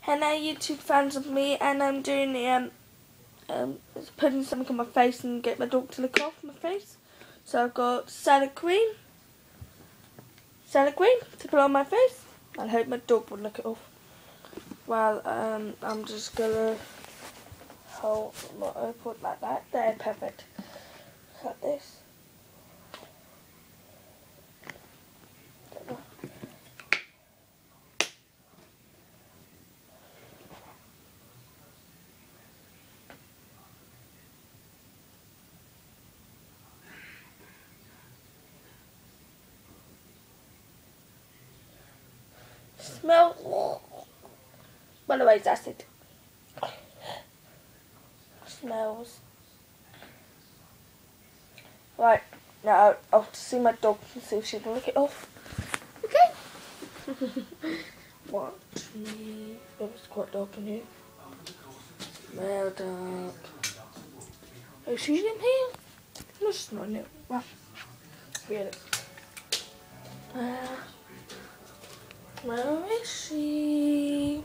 Hello YouTube fans of me, and I'm doing putting something on my face and get my dog to lick off my face. So I've got salad cream to put on my face. I hope my dog will lick it off. Well, I'm just gonna put it like that. There, perfect. Like this. Smell. By the way, that's it. Smells. Right, now I'll see my dog and see if she can lick it off. Okay? Watch me. Oh, it's quite dark in here. Well dark. Oh, she's in here? No, she's not in it. Well, forget it. Where is she?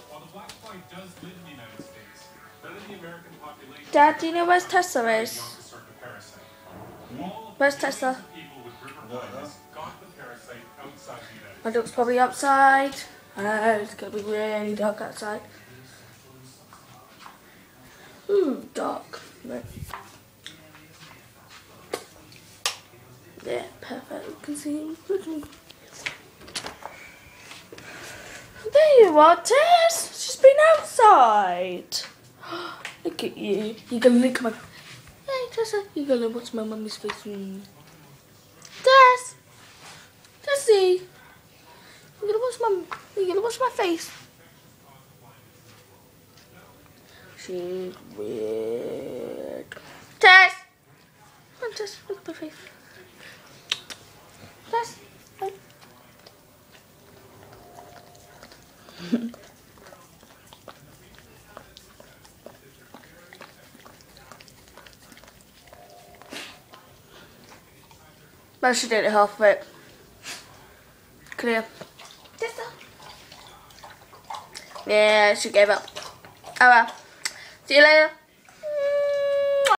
While the black fly does live in the United States, none of the American population... Dad, do you know where's Tessa is? Where's Tessa? My dog's probably outside. It's going to be really dark outside. Ooh, dark. Right. Yeah, perfect. You can see him. There you are, Tess. She's been outside. Look at you. You're going to lick my... Hey, Tessa. You're going to watch my mummy's face. Tess. Tessie. You're going to watch my face. She's weird. Tess. Come on, Tess. Look at my face. Tess. Well, she did it half of it. Clear. Tessa. Yeah, she gave up. Oh well. See you later.